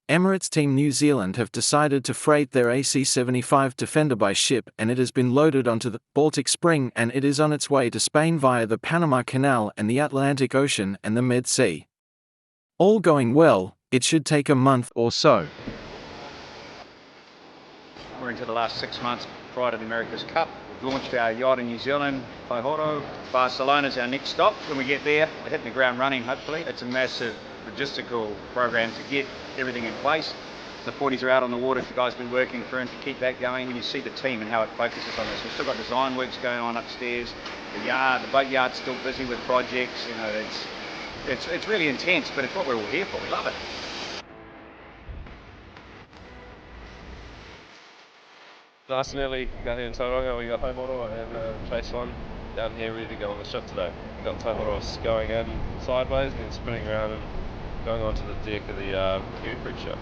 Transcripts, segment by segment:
Emirates Team New Zealand have decided to freight their AC75 Defender by ship, and it has been loaded onto the Baltic Spring, and it is on its way to Spain via the Panama Canal and the Atlantic Ocean and the Med Sea. All going well, it should take a month or so. We're into the last 6 months prior to the America's Cup. We've launched our yacht in New Zealand, Paihoro. Barcelona's our next stop. When we get there, we're hitting the ground running, hopefully. It's a massive logistical program to get everything in place. The 40s are out on the water, the guys have been working for him to keep that going, and you see the team and how it focuses on this. We've still got design works going on upstairs. The boat yard's still busy with projects. You know, it's really intense, but it's what we're all here for. We love it. Nice and early down here in Tauranga. We got Paihoro and Chase One down here ready to go on the ship today. We've got Paihoro going in sideways and then spinning around and going onto the deck of the Kiwi Fruit ship.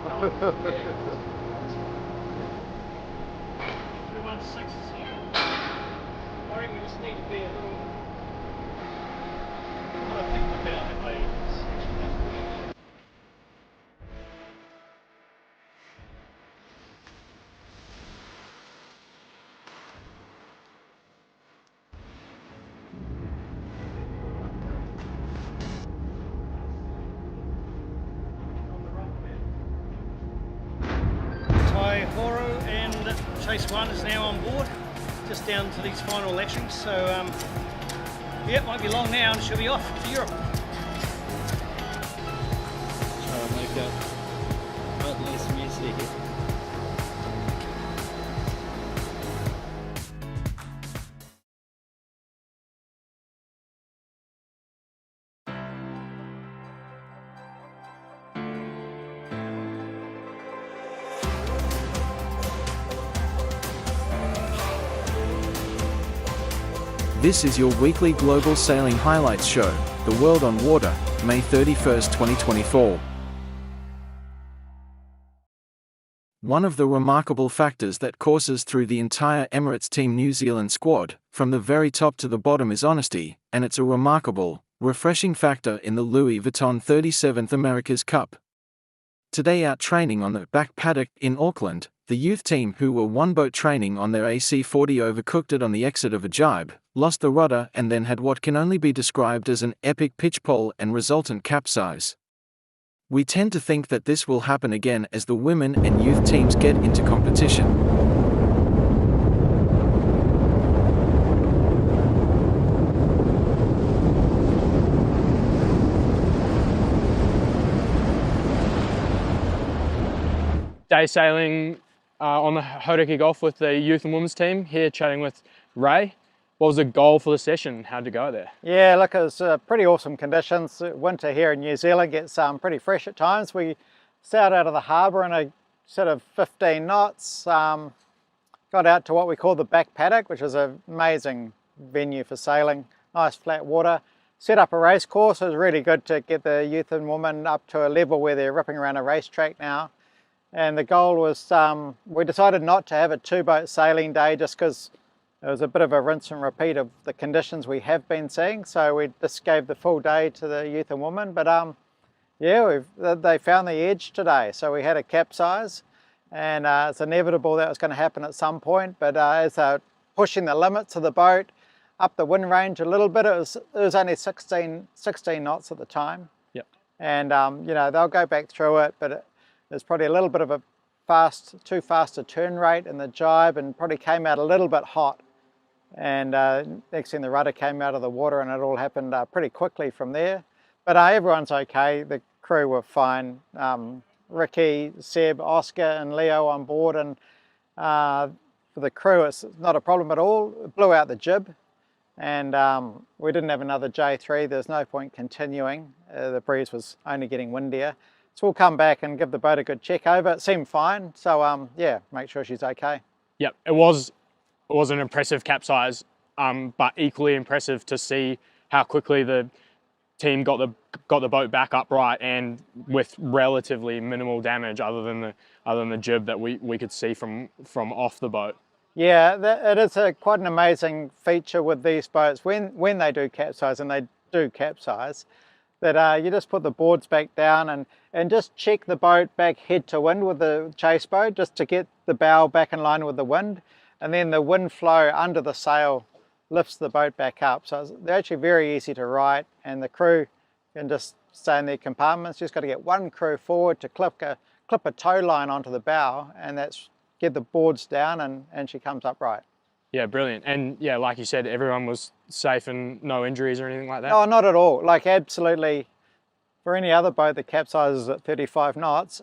216 is here. I reckon we just need to be a little... I think the better Paihoro and Chase One is now on board, just down to these final lashings. So yeah, it might be long now and she'll be off to Europe. Try to make it a bit less messy. This is your weekly global sailing highlights show, The World on Water, May 31st, 2024. One of the remarkable factors that courses through the entire Emirates Team New Zealand squad, from the very top to the bottom, is honesty, and it's a remarkable, refreshing factor in the Louis Vuitton 37th America's Cup. Today, out training on the Back Paddock in Auckland, the youth team, who were one-boat training on their AC40, overcooked it on the exit of a gybe, lost the rudder, and then had what can only be described as an epic pitch pole and resultant capsize. We tend to think that this will happen again as the women and youth teams get into competition. Day sailing on the Hauraki Gulf with the youth and women's team, here chatting with Ray. What was the goal for the session? How'd you go there? Yeah, look, it was pretty awesome conditions. Winter here in New Zealand gets pretty fresh at times. We sailed out of the harbour in a sort of 15 knots, got out to what we call the Back Paddock, which is an amazing venue for sailing, nice flat water. Set up a race course. It was really good to get the youth and women up to a level where they're ripping around a racetrack now. And the goal was, we decided not to have a two-boat sailing day just because it was a bit of a rinse and repeat of the conditions we have been seeing. So we just gave the full day to the youth and women. But yeah, they found the edge today. So we had a capsize, and it's inevitable that was going to happen at some point. But as they're pushing the limits of the boat, up the wind range a little bit, it was only 16 knots at the time. Yep. And you know, they'll go back through it, but there's probably a little bit of a too fast a turn rate in the gybe, and probably came out a little bit hot. And next thing, the rudder came out of the water, and it all happened pretty quickly from there. But everyone's okay. The crew were fine. Ricky, Seb, Oscar and Leo on board, and for the crew it's not a problem at all. It blew out the jib, and we didn't have another J3. There's no point continuing. The breeze was only getting windier. So we'll come back and give the boat a good check over. It seemed fine, so yeah, make sure she's okay. Yep, it was an impressive capsize, but equally impressive to see how quickly the team got the boat back upright and with relatively minimal damage, other than the jib that we could see from off the boat. Yeah, it is quite an amazing feature with these boats when they do capsize, and they do capsize. that you just put the boards back down and just check the boat back head to wind with the chase boat, just to get the bow back in line with the wind, and then the wind flow under the sail lifts the boat back up. So they're actually very easy to right, and the crew can just stay in their compartments. Just got to get one crew forward to clip a tow line onto the bow, and that's get the boards down, and she comes upright. Yeah, brilliant. And yeah, like you said, everyone was safe and no injuries or anything like that? Oh, not at all. Like, absolutely, for any other boat that capsizes at 35 knots,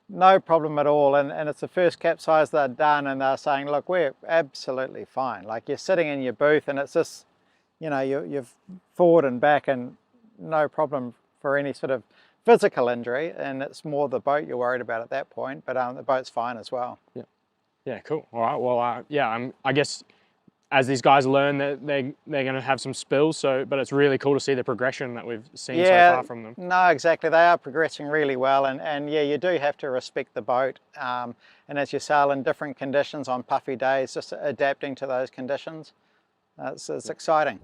no problem at all. And it's the first capsize they've done, and they're saying, look, we're absolutely fine. Like, you're sitting in your booth and it's just, you know, you're forward and back and no problem for any sort of physical injury, and it's more the boat you're worried about at that point, but the boat's fine as well. Yeah, cool. All right, well, yeah, I guess as these guys learn, that they're going to have some spills, but it's really cool to see the progression that we've seen so far from them. No, exactly. They are progressing really well, and yeah, you do have to respect the boat, and as you sail in different conditions on puffy days, just adapting to those conditions, it's exciting.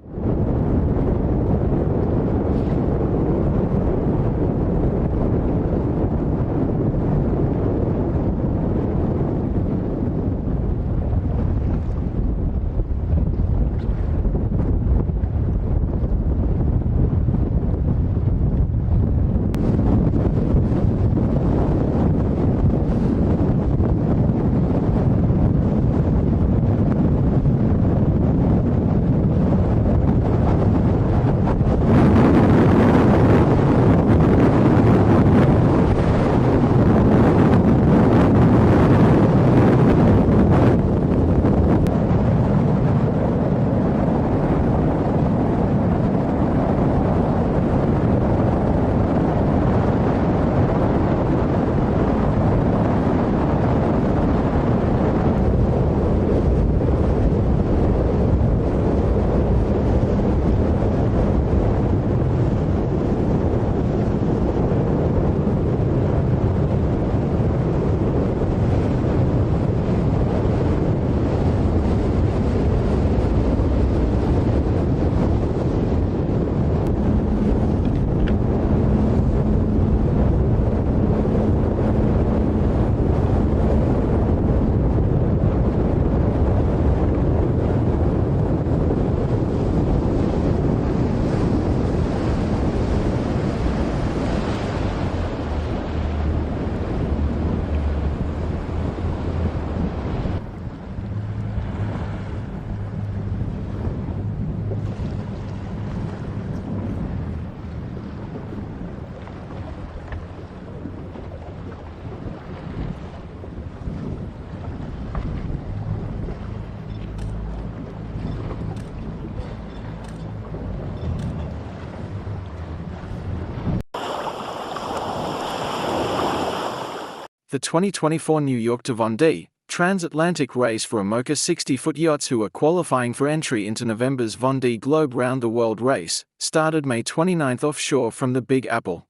The 2024 New York to Vendee transatlantic race for Imoca 60-foot yachts who are qualifying for entry into November's Vendee Globe Round the World race started May 29th offshore from the Big Apple.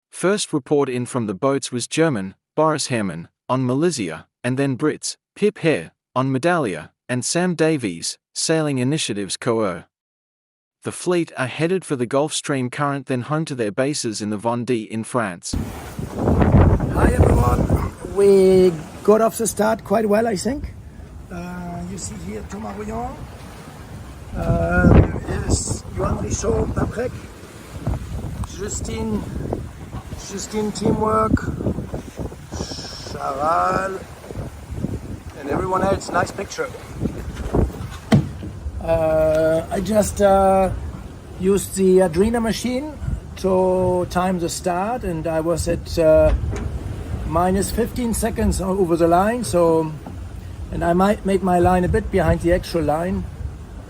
First report in from the boats was German, Boris Herrmann, on Malaysia, and then Brits, Pip Hare, on Medallia, and Sam Davies, Sailing Initiatives Co. The fleet are headed for the Gulf Stream current, then home to their bases in the Vendee in France. Hi everyone, we got off the start quite well, I think. You see here Thomas Rouillon, there is Johan Richaud, Paprec, Justine Teamwork, Charal, and everyone else. Nice picture. I just used the Adrena machine to time the start, and I was at minus 15 seconds over the line, and I might made my line a bit behind the actual line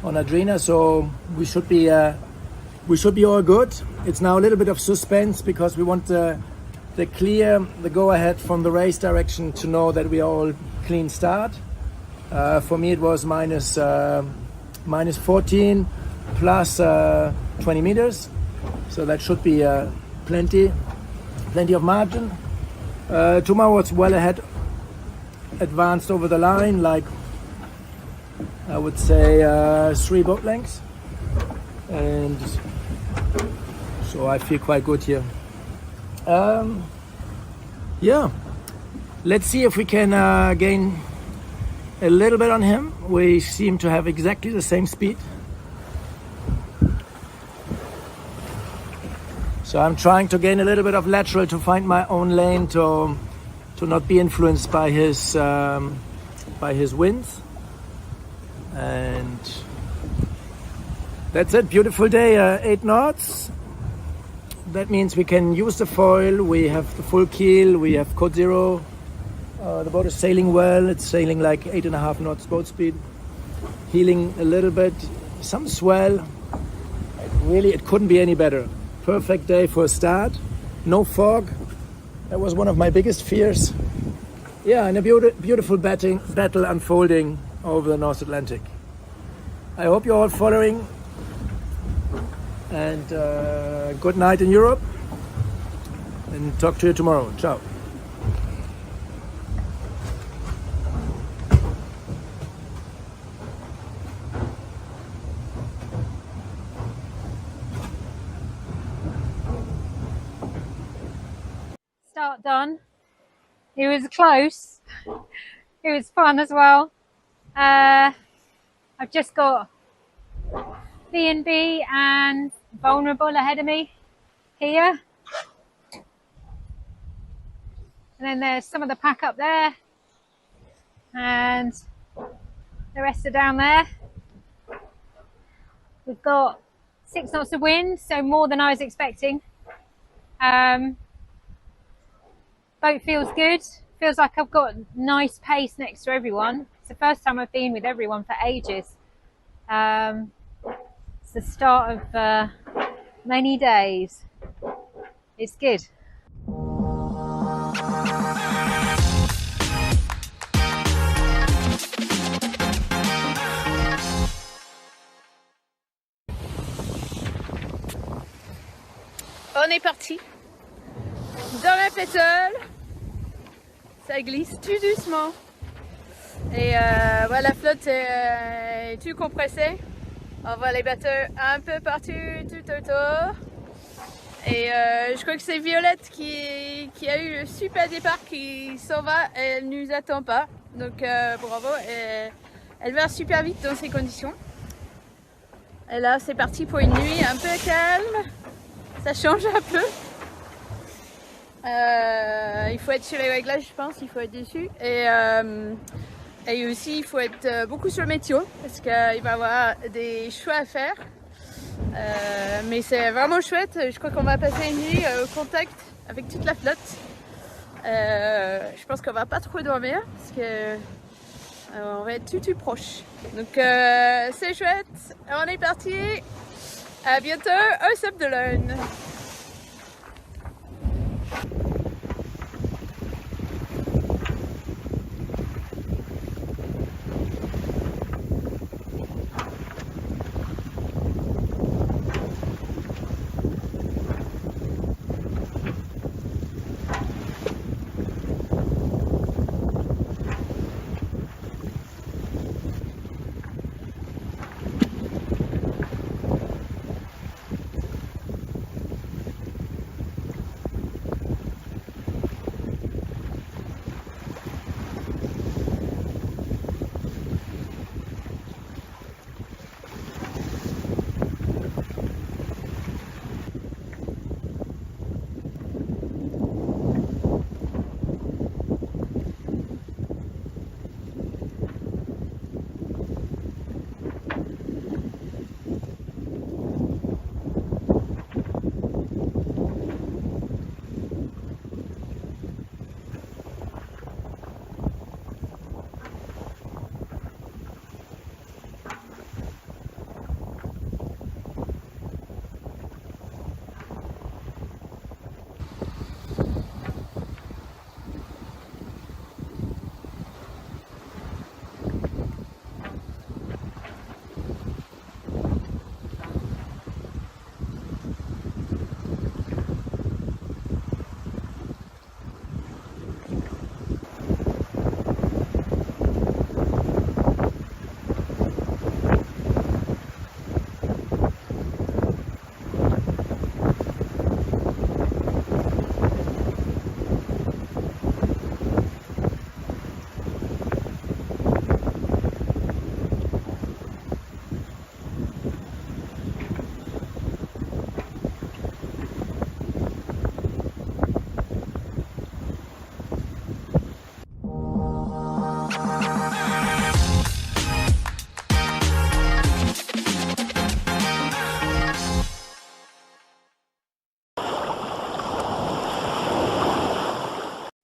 on Adrena, so we should be all good. It's now a little bit of suspense because we want the go ahead from the race direction to know that we are all clean start. For me it was minus 14 plus 20 meters, so that should be plenty of margin. Thomas was well ahead, advanced over the line, like I would say 3 boat lengths, and So I feel quite good here. Yeah, let's see if we can gain a little bit on him. We seem to have exactly the same speed. So I'm trying to gain a little bit of lateral to find my own lane, to not be influenced by his winds. And that's it, beautiful day, 8 knots. That means we can use the foil, we have the full keel, we have code 0. The boat is sailing well, it's sailing like 8.5 knots boat speed. Heeling a little bit, some swell. It couldn't be any better. Perfect day for a start, no fog. That was one of my biggest fears. Yeah, and a beautiful battle unfolding over the North Atlantic. I hope you're all following, and good night in Europe, and talk to you tomorrow. Ciao. Start done. It was close. It was fun as well. I've just got B&B and Vulnerable ahead of me here. And then there's some of the pack up there. And the rest are down there. We've got 6 knots of wind, so more than I was expecting. Boat feels good. Feels like I've got nice pace next to everyone. It's the first time I've been with everyone for ages. It's the start of many days. It's good. On est parti. Dans la pétole. Ça glisse tout doucement. Et voilà, la flotte est tout compressée. On voit les bateaux un peu partout, tout autour. Et je crois que c'est Violette qui a eu le super départ, qui s'en va. Elle ne nous attend pas. Donc bravo. Elle va super vite dans ces conditions. Et là, c'est parti pour une nuit un peu calme. Ça change un peu. Il faut être sur les réglages, je pense, il faut être dessus. Et aussi, il faut être beaucoup sur le météo, parce qu'il va y avoir des choix à faire. Mais c'est vraiment chouette. Je crois qu'on va passer une nuit au contact avec toute la flotte. Je pense qu'on va pas trop dormir, parce que on va être tout proche. Donc c'est chouette. On est parti. À bientôt au Sub de l'Aune.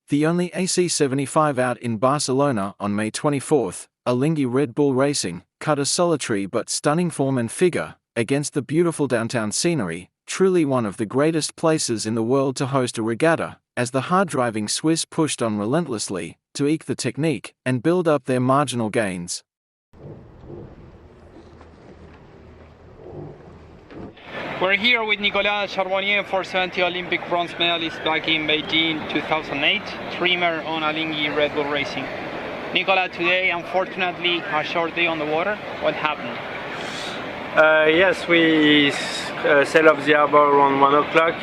The only AC75 out in Barcelona on May 24, Alinghi Red Bull Racing cut a solitary but stunning form and figure against the beautiful downtown scenery, truly one of the greatest places in the world to host a regatta, as the hard-driving Swiss pushed on relentlessly to eke the technique and build up their marginal gains. We're here with Nicolas Charbonnier, 470 Olympic bronze medalist back in Beijing 2008, trimmer on Alinghi Red Bull Racing. Nicolas, today, unfortunately, a short day on the water. What happened? Yes, we sailed off the harbor around 1 o'clock,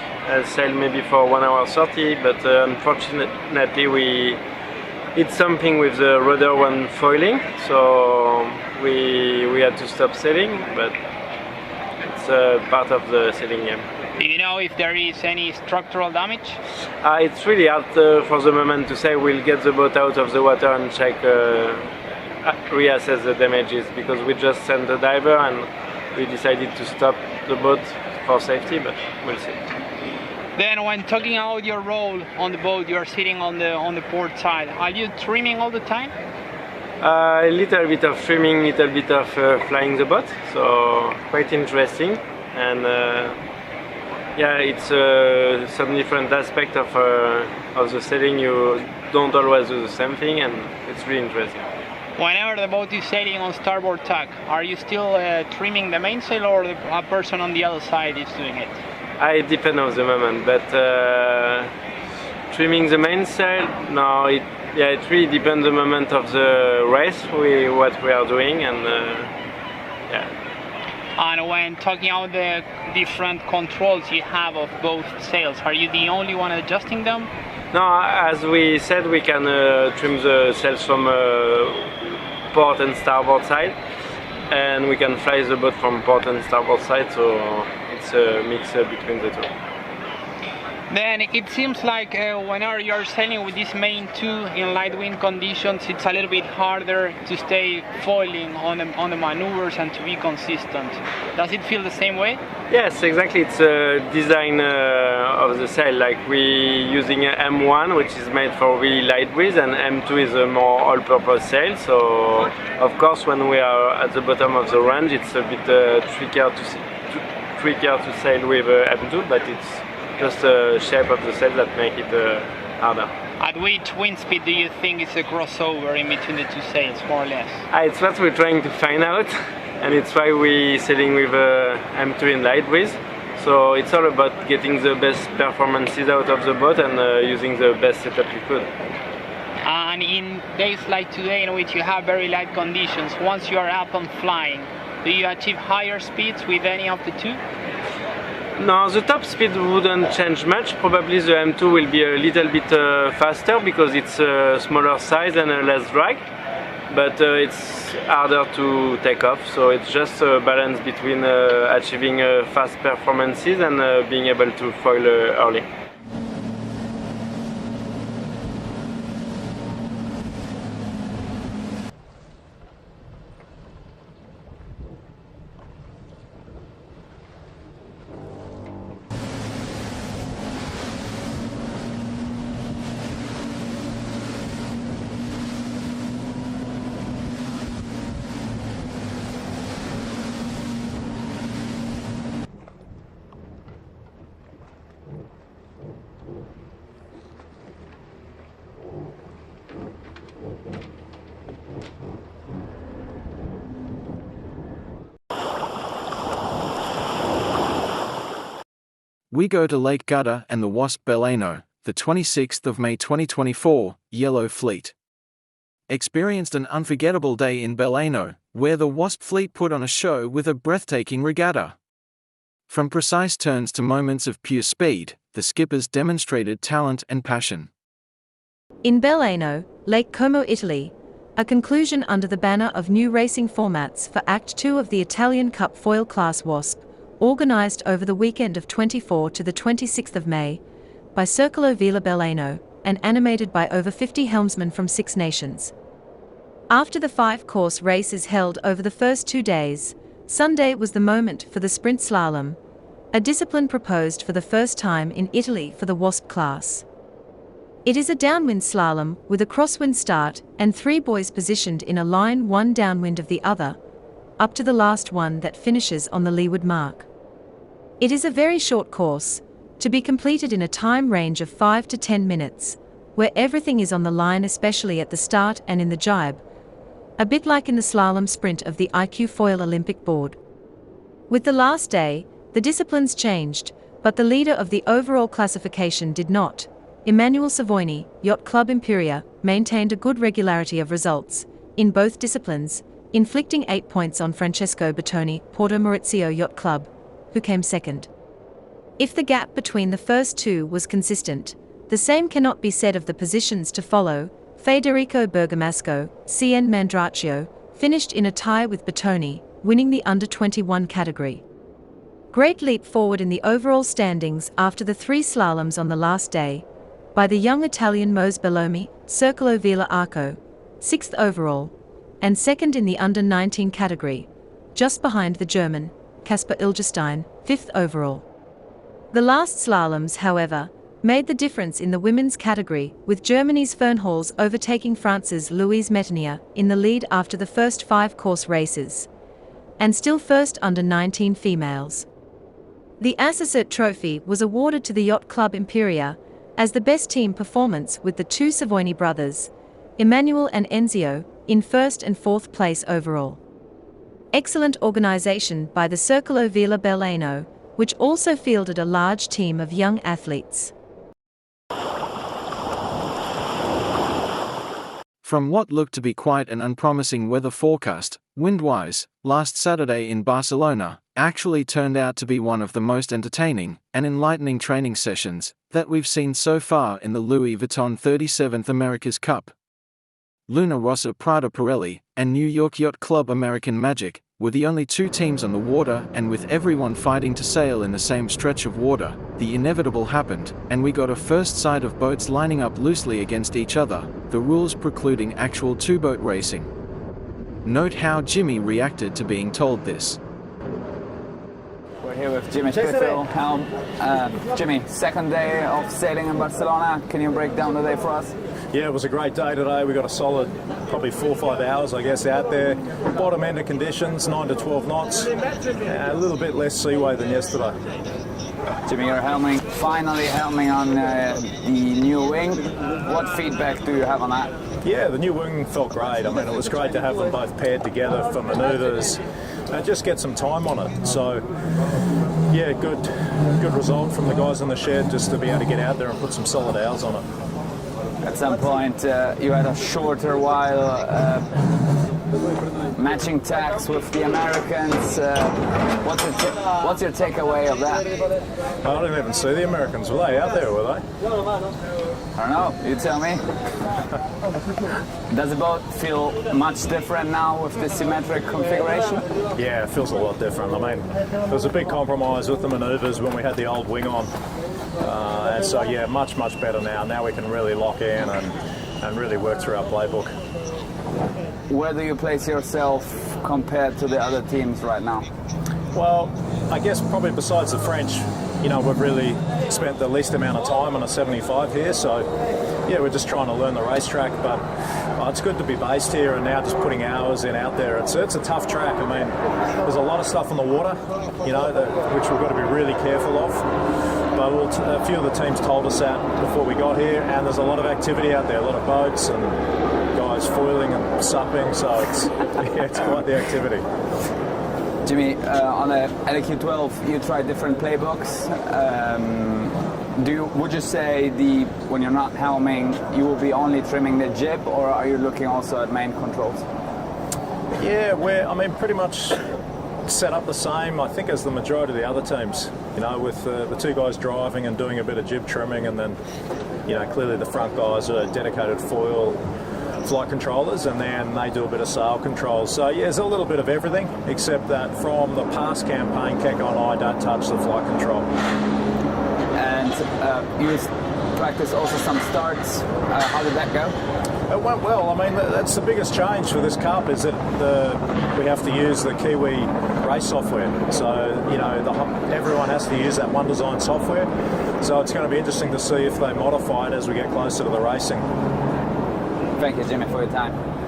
sailed maybe for 1 hour 30, but unfortunately we did something with the rudder when foiling, so we had to stop sailing, but it's part of the sailing game. Do you know if there is any structural damage? It's really hard for the moment to say. We'll get the boat out of the water and check, reassess the damages, because we just sent a diver and we decided to stop the boat for safety, but we'll see. Then when talking about your role on the boat, you are sitting on the port side. Are you trimming all the time? A little bit of trimming, little bit of flying the boat, so quite interesting. And yeah, it's some different aspect of the sailing. You don't always do the same thing, and it's really interesting. Whenever the boat is sailing on starboard tack, are you still trimming the mainsail, or a person on the other side is doing it? It depends on the moment, but trimming the mainsail, no, it really depends on the moment of the race, what we are doing, and yeah. And when talking about the different controls you have of both sails, are you the only one adjusting them? No, as we said, we can trim the sails from port and starboard side, and we can fly the boat from port and starboard side, so it's a mix between the two. Then it seems like whenever you're sailing with this main two in light wind conditions, it's a little bit harder to stay foiling on the maneuvers and to be consistent. Does it feel the same way? Yes, exactly. It's a design of the sail. Like we using a M1, which is made for really light breeze, and M2 is a more all-purpose sail. So, of course, when we are at the bottom of the range, it's a bit trickier to sail with M2, but it's just the shape of the sail that make it harder. At which wind speed do you think is a crossover in between the two sails, more or less? It's what we're trying to find out, and it's why we're sailing with M2 in light breeze. So it's all about getting the best performances out of the boat and using the best setup you could. And in days like today, in which you have very light conditions, once you are up and flying, do you achieve higher speeds with any of the two? No, the top speed wouldn't change much. Probably the M2 will be a little bit faster because it's a smaller size and a less drag, but it's harder to take off, so it's just a balance between achieving fast performances and being able to foil early. We go to Lake Garda and the Waszp Beleno, the 26th of May 2024, Yellow Fleet. Experienced an unforgettable day in Beleno, where the Waszp fleet put on a show with a breathtaking regatta. From precise turns to moments of pure speed, the skippers demonstrated talent and passion. In Beleno, Lake Como, Italy, a conclusion under the banner of new racing formats for Act 2 of the Italian Cup Foil Class Waszp, organised over the weekend of 24 to the 26th of May, by Circolo Villa Beleno, and animated by over 50 helmsmen from 6 nations. After the 5-course races held over the first 2 days, Sunday was the moment for the sprint slalom, a discipline proposed for the first time in Italy for the Waszp class. It is a downwind slalom with a crosswind start and 3 boys positioned in a line, one downwind of the other, up to the last one that finishes on the leeward mark. It is a very short course, to be completed in a time range of 5 to 10 minutes, where everything is on the line, especially at the start and in the gybe, a bit like in the slalom sprint of the IQ Foil Olympic board. With the last day, the disciplines changed, but the leader of the overall classification did not. Emanuele Savoini, Yacht Club Imperia, maintained a good regularity of results in both disciplines, inflicting 8 points on Francesco Bertoni, Porto Maurizio Yacht Club, who came second. If the gap between the first two was consistent, the same cannot be said of the positions to follow. Federico Bergamasco, CN Mandraccio, finished in a tie with Bertoni, winning the under-21 category. Great leap forward in the overall standings after the 3 slaloms on the last day, by the young Italian Mose Bellomi, Circolo Villa Arco, 6th overall, and second in the under-19 category, just behind the German, Kasper Ilgestein, 5th overall. The last slaloms, however, made the difference in the women's category, with Germany's Fernholz overtaking France's Louise Metenier in the lead after the first 5 course races, and still first under 19 females. The Associate Trophy was awarded to the Yacht Club Imperia as the best team performance, with the 2 Savoini brothers, Emmanuel and Enzio, in 1st and 4th place overall. Excellent organisation by the Circolo Villa Beleno, which also fielded a large team of young athletes. From what looked to be quite an unpromising weather forecast, wind-wise, last Saturday in Barcelona actually turned out to be one of the most entertaining and enlightening training sessions that we've seen so far in the Louis Vuitton 37th America's Cup. Luna Rossa Prada Pirelli and New York Yacht Club American Magic were the only 2 teams on the water, and with everyone fighting to sail in the same stretch of water, the inevitable happened, and we got a first sight of boats lining up loosely against each other, the rules precluding actual 2-boat racing. Note how Jimmy reacted to being told this. We're here with Jimmy Spiffel, helm. Jimmy, second day of sailing in Barcelona. Can you break down the day for us? Yeah, it was a great day today. We got a solid, probably 4 or 5 hours, I guess, out there. Bottom end of conditions, 9 to 12 knots. A little bit less seaway than yesterday. Jimmy, you're finally helming on the new wing. What feedback do you have on that? Yeah, the new wing felt great. I mean, it was great to have them both paired together for manoeuvres and just get some time on it. So, yeah, good result from the guys in the shed, just to be able to get out there and put some solid hours on it. At some point, you had a shorter while matching tacks with the Americans. What's your takeaway of that? I didn't even see the Americans. Were they out there, were they? I don't know. You tell me. Does the boat feel much different now with the symmetric configuration? Yeah, it feels a lot different. I mean, there was a big compromise with the manoeuvres when we had the old wing on. And so, yeah, much better now. Now we can really lock in and really work through our playbook. Where do you place yourself compared to the other teams right now? Well, I guess probably besides the French, you know, we've really spent the least amount of time on a 75 here. So, yeah, we're just trying to learn the racetrack. But it's good to be based here and now just putting hours in out there. It's a tough track. I mean, there's a lot of stuff on the water, you know, which we've got to be really careful of. But a few of the teams told us that before we got here, and there's a lot of activity out there, a lot of boats and guys foiling and supping, so it's quite the activity. Jimmy, on the LQ12, you tried different playbooks. Would you say when you're not helming, you will be only trimming the jib, or are you looking also at main controls? Yeah, pretty much set up the same, I think, as the majority of the other teams. You know, with the 2 guys driving and doing a bit of jib trimming, and then, you know, clearly the front guys are dedicated foil flight controllers, and then they do a bit of sail controls. So yeah, there's a little bit of everything, except that from the past campaign, Keko and I don't touch the flight control. And you practice also some starts. How did that go? It went well. I mean, that's the biggest change for this cup, is that we have to use the Kiwi race software. So, you know, everyone has to use that one design software. So it's going to be interesting to see if they modify it as we get closer to the racing. Thank you, Jimmy, for your time.